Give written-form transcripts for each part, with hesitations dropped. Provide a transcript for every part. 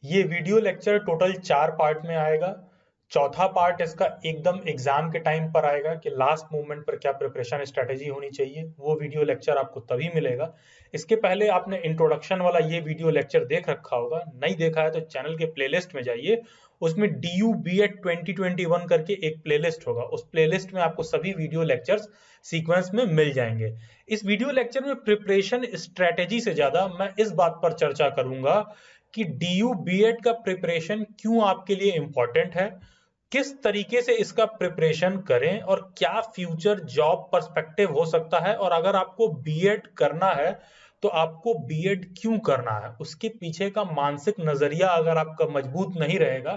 ये video lecture total 4 part में आएगा। चौथा पार्ट इसका एकदम एग्जाम के टाइम पर आएगा कि लास्ट मोमेंट पर क्या प्रिपरेशन स्ट्रेटेजी होनी चाहिए। वो वीडियो लेक्चर आपको तभी मिलेगा। इसके पहले आपने इंट्रोडक्शन वाला ये वीडियो लेक्चर देख रखा होगा, नहीं देखा है तो चैनल के प्लेलिस्ट में जाइए। उसमें DU BEd 2021 करके एक प्लेलिस्ट होगा, उस प्लेलिस्ट में आपको सभी वीडियो लेक्चर्स सीक्वेंस में मिल जाएंगे। इस वीडियो लेक्चर में प्रिपरेशन स्ट्रेटेजी से ज्यादा मैं इस बात पर चर्चा करूंगा कि DU BEd का प्रिपरेशन क्यों आपके लिए इंपॉर्टेंट है, किस तरीके से इसका प्रिपरेशन करें और क्या फ्यूचर जॉब पर्सपेक्टिव हो सकता है, और अगर आपको बीएड करना है तो आपको बीएड क्यों करना है, उसके पीछे का मानसिक नजरिया अगर आपका मजबूत नहीं रहेगा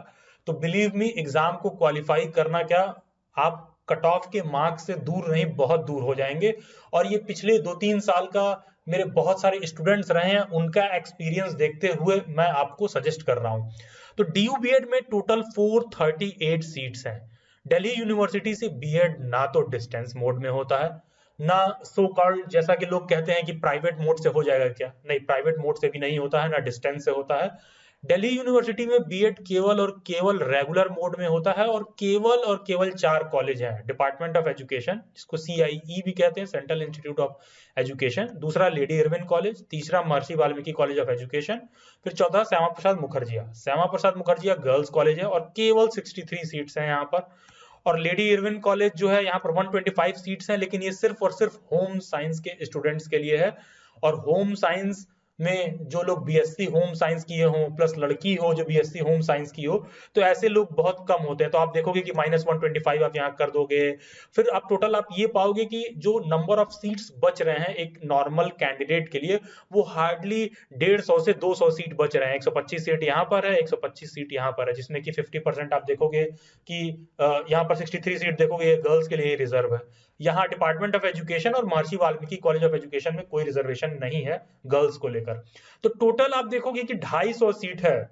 तो बिलीव मी एग्जाम को क्वालिफाई करना क्या, आप कट ऑफ के मार्क्स से दूर नहीं बहुत दूर हो जाएंगे। और ये पिछले 2-3 साल का मेरे बहुत सारे स्टूडेंट्स रहे हैं, उनका एक्सपीरियंस देखते हुए मैं आपको सजेस्ट कर रहा हूं। तो DU बीएड में टोटल 438 सीट्स हैं। दिल्ली यूनिवर्सिटी से बीएड ना तो डिस्टेंस मोड में होता है, ना सो कॉल्ड जैसा कि लोग कहते हैं कि प्राइवेट मोड से हो जाएगा, क्या नहीं, प्राइवेट मोड से भी नहीं होता है, ना डिस्टेंस से होता है। दिल्ली यूनिवर्सिटी में बीएड केवल और केवल रेगुलर मोड में होता है, और केवल 4 कॉलेज हैं। डिपार्टमेंट ऑफ एजुकेशन, जिसको CIE भी कहते हैं, सेंट्रल इंस्टीट्यूट ऑफ एजुकेशन, दूसरा लेडी इरविन कॉलेज, तीसरा महर्षि वाल्मीकि कॉलेज ऑफ एजुकेशन, फिर चौथा श्यामा प्रसाद मुखर्जिया गर्ल्स कॉलेज है, और केवल 63 सीट्स हैं यहाँ पर। और लेडी इरविन कॉलेज जो है यहाँ पर 125 सीट्स हैं, लेकिन ये सिर्फ और सिर्फ होम साइंस के स्टूडेंट्स के लिए है। और होम साइंस में जो लोग BSc होम साइंस किए हों, प्लस लड़की हो जो BSc होम साइंस की हो, तो ऐसे लोग बहुत कम होते हैं। तो आप देखोगे कि -125 आप यहाँ कर दोगे, फिर आप टोटल आप ये पाओगे कि जो नंबर ऑफ सीट्स बच रहे हैं एक नॉर्मल कैंडिडेट के लिए, वो हार्डली 150 से 200 सीट बच रहे हैं। 125 सीट यहाँ पर है, 125 सीट यहाँ पर है, जिसमें कि 50% आप देखोगे कि यहाँ पर 63 सीट देखोगे गर्ल्स के लिए रिजर्व है। यहाँ डिपार्टमेंट ऑफ एजुकेशन और महर्षि वाल्मीकि कॉलेज ऑफ एजुकेशन में कोई रिजर्वेशन नहीं है गर्ल्स को लेकर। तो टोटल आप देखोगे कि 250 सीट है,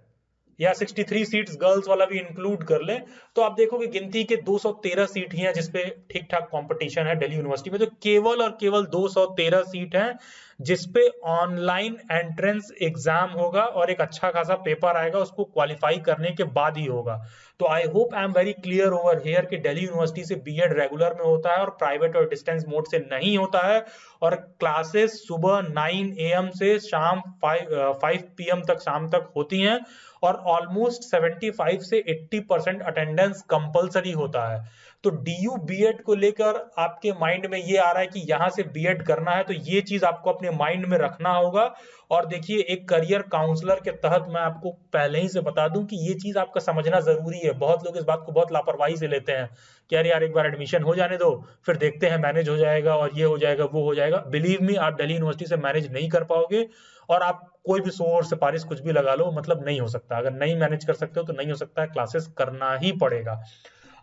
या 63 सीट्स गर्ल्स वाला भी इंक्लूड कर ले, तो आप देखोगे गिनती के 213 सीट ही हैं जिसपे ठीक ठाक कंपटीशन है दिल्ली यूनिवर्सिटी में। तो केवल और केवल 213 सीट हैं जिसपे ऑनलाइन एंट्रेंस एग्जाम होगा और एक अच्छा खासा पेपर आएगा, उसको क्वालिफाई करने के बाद ही होगा। तो I hope I am very clear over here कि दिल्ली यूनिवर्सिटी से बीएड रेगुलर में होता है और प्राइवेट और डिस्टेंस मोड से नहीं होता है। और क्लासेस सुबह 9 AM से शाम 5 PM तक, शाम तक होती हैं, और ऑलमोस्ट 75 से 80% अटेंडेंस कंपलसरी होता है। तो DU बीएड को लेकर आपके माइंड में ये आ रहा है कि यहां से बीएड करना है, तो ये चीज आपको अपने माइंड में रखना होगा। और देखिए, एक करियर काउंसलर के तहत मैं आपको पहले ही से बता दूं कि ये चीज आपका समझना जरूरी है। बहुत लोग इस बात को बहुत लापरवाही से लेते हैं कि अरे यार एक बार एडमिशन हो जाने दो, फिर देखते हैं मैनेज हो जाएगा और ये हो जाएगा वो हो जाएगा। बिलीव मी, आप दिल्ली यूनिवर्सिटी से मैनेज नहीं कर पाओगे, और आप कोई भी सोर्स सिफारिश कुछ भी लगा लो, मतलब नहीं हो सकता। अगर नहीं मैनेज कर सकते हो तो नहीं हो सकता है, क्लासेस करना ही पड़ेगा।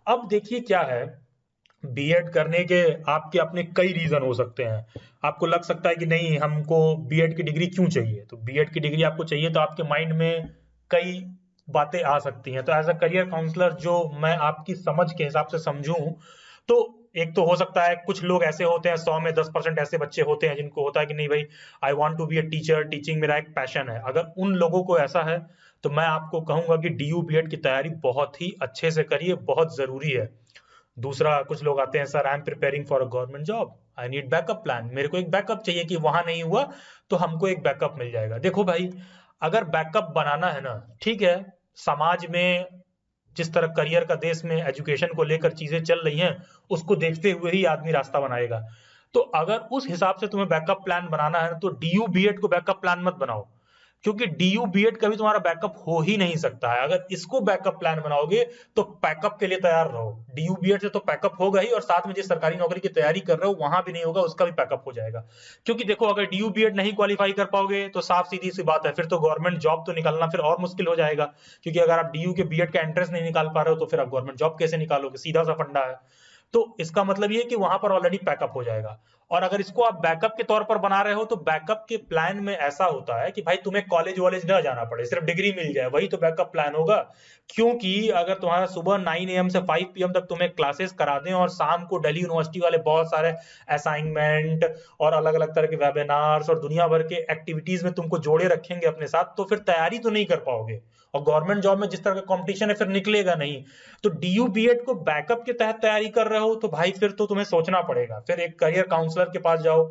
अब देखिए क्या है, बीएड करने के आपके अपने कई रीजन हो सकते हैं। आपको लग सकता है कि नहीं, हमको बीएड की डिग्री क्यों चाहिए। तो बीएड की डिग्री आपको चाहिए तो आपके माइंड में कई बातें आ सकती हैं। तो एज अ करियर काउंसलर जो मैं आपकी समझ के हिसाब से समझूं, तो एक तो हो सकता है कुछ लोग ऐसे होते हैं, 100 में 10% ऐसे बच्चे होते हैं जिनको होता है कि नहीं भाई, I want to be a teacher, teaching मेरा एक पैशन है। अगर उन लोगों को ऐसा है तो मैं आपको कहूंगा कि DU बीएड की तैयारी बहुत ही अच्छे से करिए, बहुत जरूरी है। दूसरा, कुछ लोग आते हैं, sir I am preparing for a government job, I need backup plan, मेरे को एक बैकअप चाहिए कि वहां नहीं हुआ तो हमको एक बैकअप मिल जाएगा। देखो भाई, अगर बैकअप बनाना है ना, ठीक है, समाज में जिस तरह करियर का, देश में एजुकेशन को लेकर चीजें चल रही हैं, उसको देखते हुए ही आदमी रास्ता बनाएगा। तो अगर उस हिसाब से तुम्हें बैकअप प्लान बनाना है तो DU बीएड को बैकअप प्लान मत बनाओ, क्योंकि DU बीएड कभी तुम्हारा बैकअप हो ही नहीं सकता है। अगर इसको बैकअप प्लान बनाओगे तो बैकअप के लिए तैयार रहो। DU बीएड से तो बैकअप होगा ही, और साथ में जिस सरकारी नौकरी की तैयारी कर रहे हो वहां भी नहीं होगा, उसका भी बैकअप हो जाएगा। क्योंकि देखो, अगर DU बीएड नहीं क्वालिफाई कर पाओगे तो साफ सीधी सी बात है, फिर तो गवर्नमेंट जॉब तो निकालना फिर और मुश्किल हो जाएगा। क्योंकि अगर आप DU के बीएड का एंट्रेंस नहीं निकाल पा रहे हो तो फिर आप गवर्नमेंट जॉब कैसे निकालोगे, सीधा सा फंडा है। तो इसका मतलब ये है कि वहां पर ऑलरेडी पैकअप हो जाएगा। और अगर इसको आप बैकअप के तौर पर बना रहे हो तो बैकअप के प्लान में ऐसा होता है कि भाई तुम्हें कॉलेज वॉलेज ना जाना पड़े, सिर्फ डिग्री मिल जाए, वही तो बैकअप प्लान होगा। क्योंकि अगर तुम्हारा सुबह 9 AM से 5 PM तक तुम्हें क्लासेस करा दें और शाम को दिल्ली यूनिवर्सिटी वाले बहुत सारे असाइनमेंट और अलग अलग तरह के वेबिनार्स और दुनिया भर के एक्टिविटीज में तुमको जोड़े रखेंगे अपने साथ, तो फिर तैयारी तो नहीं कर पाओगे, और गवर्नमेंट जॉब में जिस तरह का कंपटीशन है फिर निकलेगा नहीं। तो डीयू बीएड को बैकअप के तहत तैयारी कर रहे हो तो भाई फिर तो तुम्हें सोचना पड़ेगा, फिर एक करियर काउंसलर के पास जाओ।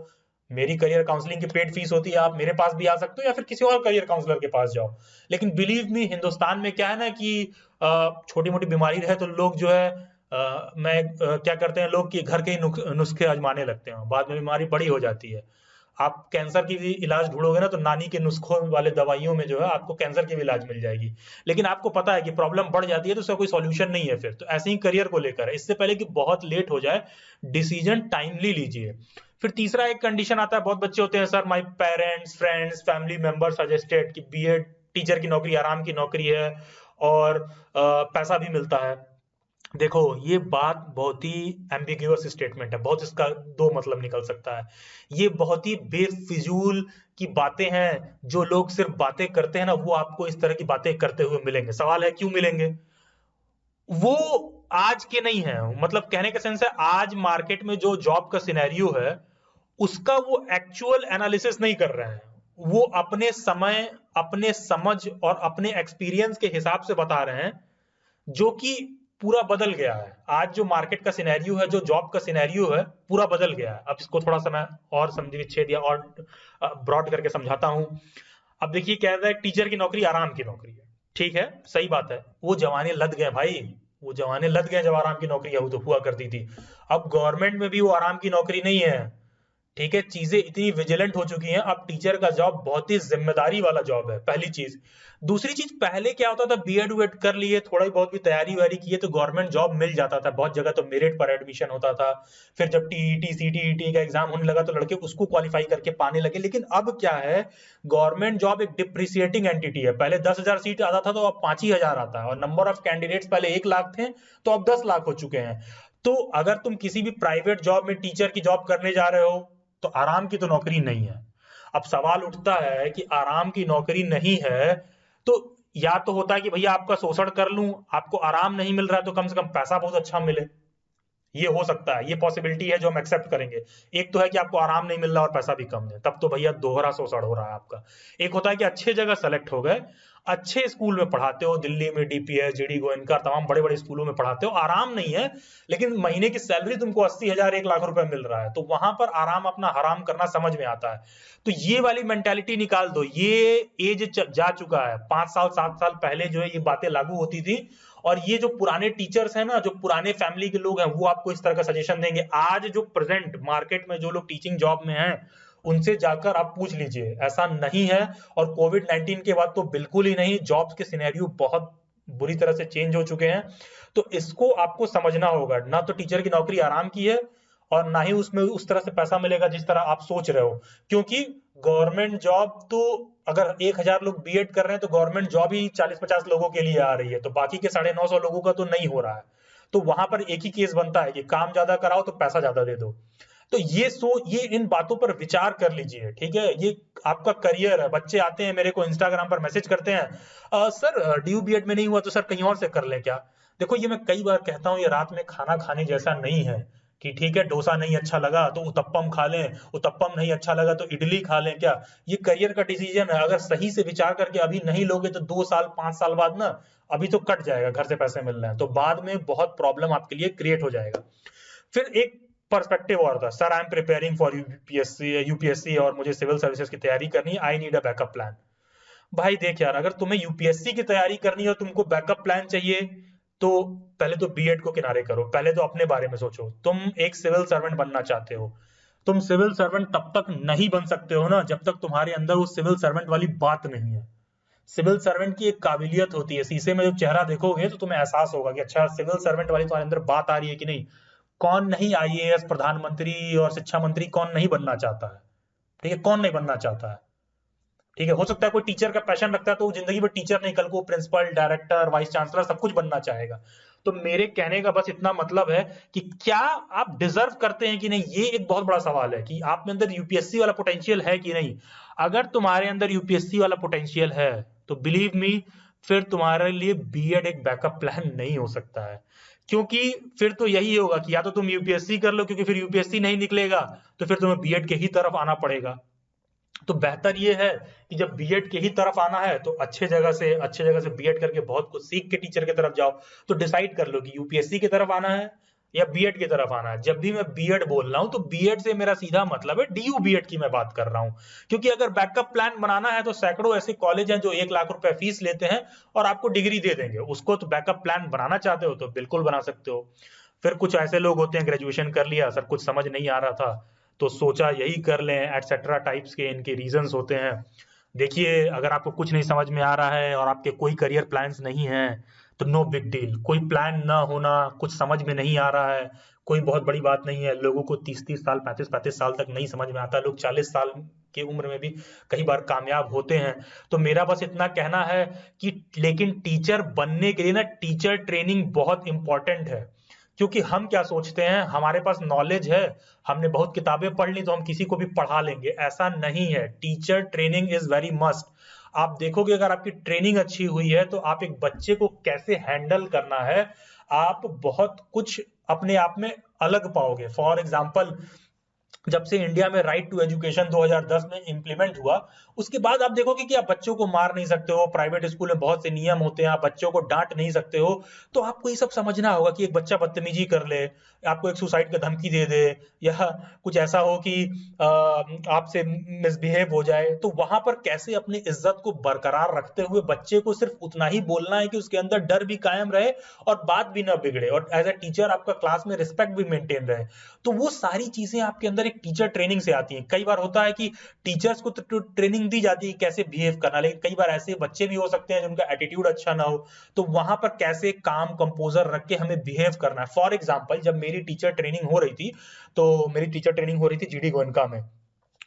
मेरी करियर काउंसलिंग की पेड फीस होती है, आप मेरे पास भी आ सकते हो या फिर किसी और करियर काउंसलर के पास जाओ। लेकिन बिलीव मी, हिंदुस्तान में क्या है ना कि छोटी मोटी बीमारी रहे तो लोग जो है क्या करते हैं, लोग कि घर के ही नुस्खे आजमाने लगते हैं, बाद में बीमारी बड़ी हो जाती है। आप कैंसर की भी इलाज ढूंढोगे ना तो नानी के नुस्खों वाले दवाइयों में जो है आपको कैंसर की भी इलाज मिल जाएगी। लेकिन आपको पता है कि प्रॉब्लम बढ़ जाती है तो उसका कोई सॉल्यूशन नहीं है फिर। तो ऐसे ही करियर को लेकर है, इससे पहले कि बहुत लेट हो जाए डिसीजन टाइमली लीजिए। फिर तीसरा एक कंडीशन आता है, बहुत बच्चे होते हैं sir my parents friends family member suggested कि बीएड टीचर की नौकरी आराम की नौकरी है और पैसा भी मिलता है। देखो ये बात बहुत ही एम्बिग्यूअस स्टेटमेंट है, बहुत इसका दो मतलब निकल सकता है। ये बहुत ही बेफिजूल की बातें हैं, जो लोग सिर्फ बातें करते हैं ना वो आपको इस तरह की बातें करते हुए मिलेंगे। सवाल है क्यों मिलेंगे? वो आज के नहीं है, मतलब कहने का सेंस है आज मार्केट में जो जॉब का सिनेरियो है उसका वो एक्चुअल एनालिसिस नहीं कर रहे हैं, वो अपने समय अपने समझ और अपने एक्सपीरियंस के हिसाब से बता रहे हैं, जो कि पूरा बदल गया है। आज जो मार्केट का सिनेरियो है, जो जॉब का सिनेरियो है, पूरा बदल गया है। अब इसको थोड़ा सा मैं और विच्छेद या और ब्रॉड करके समझाता हूं। अब देखिए क्या है, टीचर की नौकरी आराम की नौकरी है, ठीक है, सही बात है, वो जमाने लद गए भाई, वो जमाने लद गए जब आराम की नौकरी तो हुआ करती थी। अब गवर्नमेंट में भी वो आराम की नौकरी नहीं है, ठीक है, चीजें इतनी विजिलेंट हो चुकी हैं। अब टीचर का जॉब बहुत ही जिम्मेदारी वाला जॉब है, पहली चीज। दूसरी चीज, पहले क्या होता था, बीएड वेड कर लिए, थोड़ा बहुत भी तैयारी वारी किए तो गवर्नमेंट जॉब मिल जाता था, बहुत जगह तो मेरिट पर एडमिशन होता था। फिर जब टीईटी सीटीईटी का एग्जाम होने लगा तो लड़के उसको क्वालिफाई करके पाने लगे। लेकिन अब क्या है, गवर्नमेंट जॉब एक डिप्रिसिएटिंग एंटिटी है। पहले 10,000 सीट आता था तो अब 5 ही हजार आता है, और नंबर ऑफ कैंडिडेट्स पहले 1 लाख थे तो अब 10 लाख हो चुके हैं। तो अगर तुम किसी भी प्राइवेट जॉब में टीचर की जॉब करने जा रहे हो तो आराम की तो नौकरी नहीं है। अब सवाल उठता है कि आराम की नौकरी नहीं है तो या तो होता है कि भैया आपका शोषण कर लूं, आपको आराम नहीं मिल रहा है तो कम से कम पैसा बहुत अच्छा मिले, ये हो सकता है, ये पॉसिबिलिटी है जो हम एक्सेप्ट करेंगे। एक तो है कि आपको आराम नहीं मिल रहा और पैसा भी कम है, तब तो भैया दोहरा शोषण हो रहा है आपका। एक होता है कि अच्छे जगह सेलेक्ट हो गए, अच्छे स्कूल में पढ़ाते हो, दिल्ली में डीपीएस जीडी गोयनका तमाम बड़े बड़े स्कूलों में पढ़ाते हो, आराम नहीं है लेकिन महीने की सैलरी तुमको 80,000 1 लाख रुपए मिल रहा है, तो वहां पर आराम अपना हराम करना समझ में आता है। तो ये वाली मेंटेलिटी निकाल दो, ये एज जा चुका है। 5 साल 7 साल पहले जो है ये बातें लागू होती थी, और ये जो पुराने टीचर्स हैं ना, जो पुराने फैमिली के लोग हैं, वो आपको इस तरह का सजेशन देंगे। आज जो प्रेजेंट मार्केट में जो लोग टीचिंग जॉब में हैं उनसे जाकर आप पूछ लीजिए, ऐसा नहीं है। और कोविड-19 के बाद तो बिल्कुल ही नहीं, जॉब्स के सिनेरियो बहुत बुरी तरह से चेंज हो चुके हैं। तो इसको आपको समझना होगा, ना तो टीचर की नौकरी आराम की है और ना ही उसमें उस तरह से पैसा मिलेगा जिस तरह आप सोच रहे हो। क्योंकि गवर्नमेंट जॉब तो अगर 1,000 लोग बीएड कर रहे हैं तो गवर्नमेंट जॉब ही 40-50 लोगों के लिए आ रही है, तो बाकी के 950 लोगों का तो नहीं हो रहा है। तो वहां पर एक ही केस बनता है कि काम ज्यादा कराओ तो पैसा ज्यादा दे दो। तो ये इन बातों पर विचार कर लीजिए, ठीक है। ये आपका करियर है। बच्चे आते हैं मेरे को इंस्टाग्राम पर मैसेज करते हैं, सर ड्यू बीएड में नहीं हुआ तो सर कहीं और से कर लें क्या? देखो ये मैं कई बार कहता हूँ, ये रात में खाना खाने जैसा नहीं है कि ठीक है डोसा नहीं अच्छा लगा तो उत्तपम खा लें, उत्तपम नहीं अच्छा लगा तो इडली खा लें क्या? ये करियर का डिसीजन है, अगर सही से विचार करके अभी नहीं लोगे तो 2 साल 5 साल बाद ना, अभी तो कट जाएगा, घर से पैसे मिल रहे हैं तो बाद में बहुत प्रॉब्लम आपके लिए क्रिएट हो जाएगा। फिर एक पर्सपेक्टिव और था, sir I am preparing for UPSC और मुझे सिविल सर्विसेज की तैयारी करनी है, I need a backup plan. भाई देख यार, अगर तुम्हें यूपीएससी की तैयारी करनी है और तुमको बैकअप प्लान चाहिए तो पहले तो बीएड को किनारे करो, पहले तो अपने बारे में सोचो। तुम एक सिविल सर्वेंट बनना चाहते हो, तुम सिविल सर्वेंट तब तक नहीं बन सकते हो ना जब तक तुम्हारे अंदर वो सिविल सर्वेंट वाली बात नहीं है। सिविल सर्वेंट की एक काबिलियत होती है, शीशे में जब चेहरा देखोगे तो तुम्हें एहसास होगा कि अच्छा सिविल सर्वेंट वाली तुम्हारे अंदर बात आ रही है कि नहीं। कौन नहीं आईएएस प्रधानमंत्री और शिक्षा मंत्री कौन नहीं बनना चाहता है, ठीक है, कौन नहीं बनना चाहता है, ठीक है, हो सकता है कोई टीचर का पैशन रखता है तो वो जिंदगी में टीचर नहीं, कल को प्रिंसिपल, डायरेक्टर, वाइस चांसलर सब कुछ बनना चाहेगा। तो मेरे कहने का बस इतना मतलब है कि क्या आप डिजर्व करते हैं कि नहीं, ये एक बहुत बड़ा सवाल है कि आप में अंदर यूपीएससी वाला पोटेंशियल है कि नहीं। अगर तुम्हारे अंदर यूपीएससी वाला पोटेंशियल है तो बिलीव मी, फिर तुम्हारे लिए बीएड एक बैकअप प्लान नहीं हो सकता है। क्योंकि फिर तो यही होगा कि या तो तुम यूपीएससी कर लो, क्योंकि फिर यूपीएससी नहीं निकलेगा तो फिर तुम्हें बीएड के ही तरफ आना पड़ेगा। तो बेहतर ये है कि जब बीएड के ही तरफ आना है तो अच्छे जगह से बीएड करके बहुत कुछ सीख के टीचर की तरफ जाओ। तो डिसाइड कर लो कि यूपीएससी की तरफ आना है या बीएड की तरफ आना है। जब भी मैं बीएड बोल रहा हूं तो बीएड से मेरा सीधा मतलब है डीयू बीएड की मैं बात कर रहा हूं। क्योंकि अगर बैकअप प्लान बनाना है तो सैकड़ों ऐसे कॉलेज हैं जो 1 लाख रुपए फीस लेते हैं और आपको डिग्री दे देंगे। उसको तो बैकअप प्लान बनाना चाहते हो तो बिल्कुल बना सकते हो। फिर कुछ ऐसे लोग होते हैं, ग्रेजुएशन कर लिया, सर कुछ समझ नहीं आ रहा था तो सोचा यही कर लें, एटसेट्रा टाइप्स के इनके रीजंस होते हैं। देखिए, अगर आपको कुछ नहीं समझ में आ रहा है और आपके कोई करियर प्लान्स नहीं है तो नो बिग डील। कोई प्लान ना होना, कुछ समझ में नहीं आ रहा है, कोई बहुत बड़ी बात नहीं है। लोगों को 30-30 साल, 35-35 साल तक नहीं समझ में आता, लोग 40 साल की उम्र में भी कई बार कामयाब होते हैं। तो मेरा बस इतना कहना है कि लेकिन टीचर बनने के लिए ना टीचर ट्रेनिंग बहुत इंपॉर्टेंट है। क्योंकि हम क्या सोचते हैं, हमारे पास नॉलेज है, हमने बहुत किताबें पढ़ ली तो हम किसी को भी पढ़ा लेंगे, ऐसा नहीं है। Teacher training is very must. आप देखोगे अगर आपकी ट्रेनिंग अच्छी हुई है तो आप एक बच्चे को कैसे हैंडल करना है, आप बहुत कुछ अपने आप में अलग पाओगे। फॉर एग्जाम्पल, जब से इंडिया में राइट टू एजुकेशन 2010 में इंप्लीमेंट हुआ, उसके बाद आप देखोगे कि आप बच्चों को मार नहीं सकते हो, प्राइवेट स्कूल में बहुत से नियम होते हैं, आप बच्चों को डांट नहीं सकते हो। तो आपको ये सब समझना होगा कि एक बच्चा बदतमीजी कर ले, आपको एक सुसाइड का धमकी दे दे, या कुछ ऐसा हो कि आपसे मिसबिहेव हो जाए, तो वहां पर कैसे अपनी इज्जत को बरकरार रखते हुए बच्चे को सिर्फ उतना ही बोलना है कि उसके अंदर डर भी कायम रहे और बात भी ना बिगड़े, और एज ए टीचर आपका क्लास में रिस्पेक्ट भी मेंटेन रहे। तो वो सारी चीजें आपके अंदर एक टीचर ट्रेनिंग से आती हैं। कई बार होता है कि टीचर्स को तो ट्रेनिंग दी जाती है कैसे बिहेव करना, लेकिन कई बार ऐसे बच्चे भी हो सकते हैं जिनका एटीट्यूड अच्छा ना हो, तो वहां पर कैसे काम कंपोजर रख के हमें बिहेव करना है। फॉर एग्जाम्पल, जब मेरी टीचर ट्रेनिंग हो रही थी, तो मेरी टीचर ट्रेनिंग हो रही थी जीडी गोयनका में।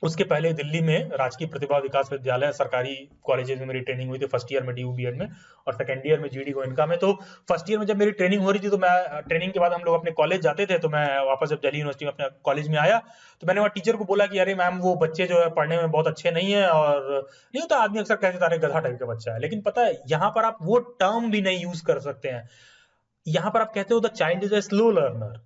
उसके पहले दिल्ली में राजकीय प्रतिभा विकास विद्यालय सरकारी कॉलेजेस में मेरी ट्रेनिंग हुई थी, फर्स्ट ईयर में डीयू बीएड में और सेकंड ईयर में जीडी गोयनका में। तो फर्स्ट ईयर में जब मेरी ट्रेनिंग हो रही थी तो मैं ट्रेनिंग के बाद हम लोग अपने कॉलेज जाते थे, तो मैं वापस जब दिल्ली यूनिवर्सिटी में अपने कॉलेज में आया तो मैंने वहाँ टीचर को बोला कि अरे मैम, वो बच्चे जो है पढ़ने में बहुत अच्छे नहीं है, और नहीं होता आदमी अक्सर कहते तारे गधा टाइप का बच्चा है, लेकिन पता है यहाँ पर आप वो टर्म भी नहीं यूज कर सकते हैं। यहाँ पर आप कहते हो the child is a slow learner.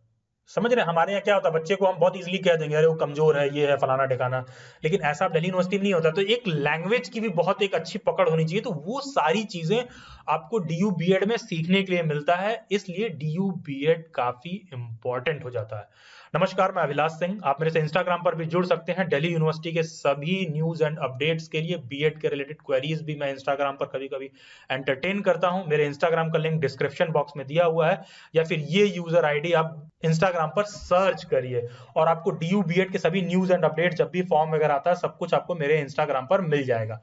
समझ रहे हैं, हमारे यहाँ क्या होता है, बच्चे को हम बहुत इजीली कह देंगे अरे वो कमजोर है, ये है, फलाना ठिकाना, लेकिन ऐसा दिल्ली यूनिवर्सिटी में नहीं होता। तो एक लैंग्वेज की भी बहुत एक अच्छी पकड़ होनी चाहिए। तो वो सारी चीजें आपको डीयू बीएड में सीखने के लिए मिलता है, इसलिए डीयू बीएड काफी इंपॉर्टेंट हो जाता है। नमस्कार, मैं अभिलाष सिंह। आप मेरे से इंस्टाग्राम पर भी जुड़ सकते हैं। दिल्ली यूनिवर्सिटी के सभी न्यूज एंड अपडेट्स के लिए, बीएड के रिलेटेड क्वेरीज भी मैं इंस्टाग्राम पर कभी कभी एंटरटेन करता हूं। मेरे इंस्टाग्राम का लिंक डिस्क्रिप्शन बॉक्स में दिया हुआ है, या फिर ये यूजर आईडी आप इंस्टाग्राम पर सर्च करिए और आपको डीयू बीएड के सभी न्यूज एंड अपडेट, जब भी फॉर्म वगैरह आता है, सब कुछ आपको मेरे इंस्टाग्राम पर मिल जाएगा।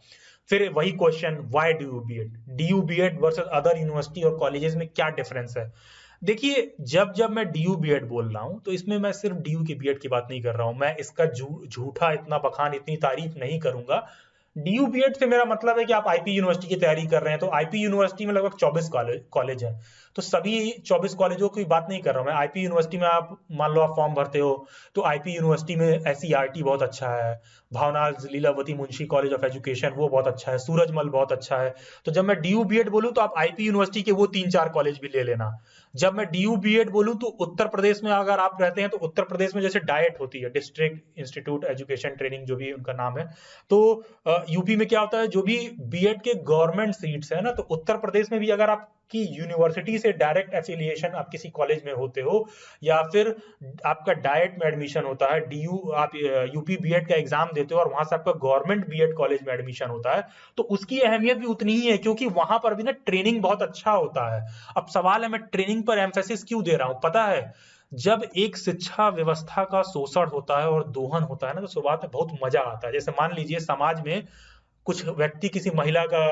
फिर वही question, why DU BEd, DU BEd versus other university और कॉलेजेस में क्या डिफरेंस है। देखिए, जब जब मैं डीयू बीएड बोल रहा हूं तो इसमें मैं सिर्फ डीयू की बीएड की बात नहीं कर रहा हूं, मैं इसका झूठा इतना बखान, इतनी तारीफ नहीं करूंगा। डीयू बीएड से मेरा मतलब है कि आप आईपी यूनिवर्सिटी की तैयारी कर रहे हैं, तो आईपी यूनिवर्सिटी में लगभग 24 कॉलेज हैं। तो सभी 24 कॉलेजों की बात नहीं कर रहा हूं मैं। आईपी यूनिवर्सिटी में आप मान लो आप फॉर्म भरते हो तो आईपी यूनिवर्सिटी में एससीईआरटी बहुत अच्छा है, Bhavan's Lilavati Munshi college of education वो बहुत अच्छा है, सूरजमल बहुत अच्छा है। तो जब मैं डीयू बीएड बोलूं तो आप आईपी यूनिवर्सिटी के वो 3-4 कॉलेज भी ले लेना। जब मैं डीयू बीएड बोलूं तो उत्तर प्रदेश में अगर आप रहते हैं तो उत्तर प्रदेश में जैसे डाइट होती है, डिस्ट्रिक्ट इंस्टीट्यूट एजुकेशन ट्रेनिंग, जो भी उनका नाम है, तो यूपी में क्या होता है, जो भी बीएड के गवर्नमेंट सीट्स है ना, तो उत्तर प्रदेश में भी अगर आपकी यूनिवर्सिटी से डायरेक्ट एफिलिएशन, आप किसी कॉलेज में होते हो या फिर आपका डाइट में एडमिशन होता है, डीयू आप यूपी बीएड का एग्जाम देते हो और वहां से आपका गवर्नमेंट बीएड कॉलेज में एडमिशन होता है, तो उसकी अहमियत भी उतनी ही है, क्योंकि वहां पर भी ना ट्रेनिंग बहुत अच्छा होता है। अब सवाल है, मैं ट्रेनिंग पर एम्फेसिस क्यों दे रहा हूं, पता है, जब एक शिक्षा व्यवस्था का शोषण होता है और दोहन होता है ना, तो शुरुआत में बहुत मजा आता है। जैसे मान लीजिए समाज में कुछ व्यक्ति किसी महिला का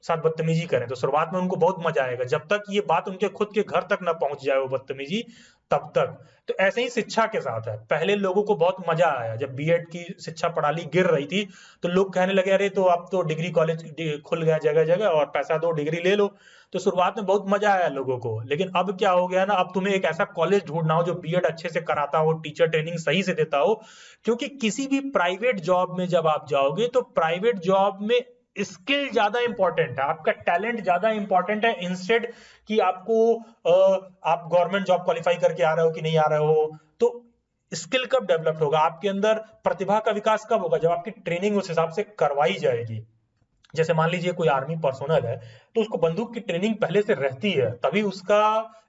साथ बदतमीजी करें, तो शुरुआत में उनको बहुत मजा आएगा, जब तक ये बात उनके खुद के घर तक ना पहुंच जाए वो बदतमीजी, तब तक। तो ऐसे ही शिक्षा के साथ है, पहले लोगों को बहुत मजा आया जब बीएड की शिक्षा प्रणाली गिर रही थी, तो लोग कहने लगे अरे तो अब तो डिग्री कॉलेज खुल गया जगह जगह, और पैसा दो डिग्री ले लो। तो शुरुआत में बहुत मजा आया लोगों को, लेकिन अब क्या हो गया ना, अब तुम्हें एक ऐसा कॉलेज ढूंढना हो जो बीएड अच्छे से कराता हो, टीचर ट्रेनिंग सही से देता हो, क्योंकि किसी भी प्राइवेट जॉब में जब आप जाओगे तो प्राइवेट जॉब में स्किल ज्यादा इंपॉर्टेंट है, आपका टैलेंट ज्यादा इंपॉर्टेंट है, इंस्टेड कि आपको आप गवर्नमेंट जॉब क्वालिफाई करके आ रहे हो कि नहीं आ रहे हो। तो स्किल कब डेवलप होगा, आपके अंदर प्रतिभा का विकास कब होगा, जब आपकी ट्रेनिंग उस हिसाब से करवाई जाएगी। जैसे मान लीजिए कोई आर्मी पर्सोनल है, तो उसको बंदूक की ट्रेनिंग पहले से रहती है, तभी उसका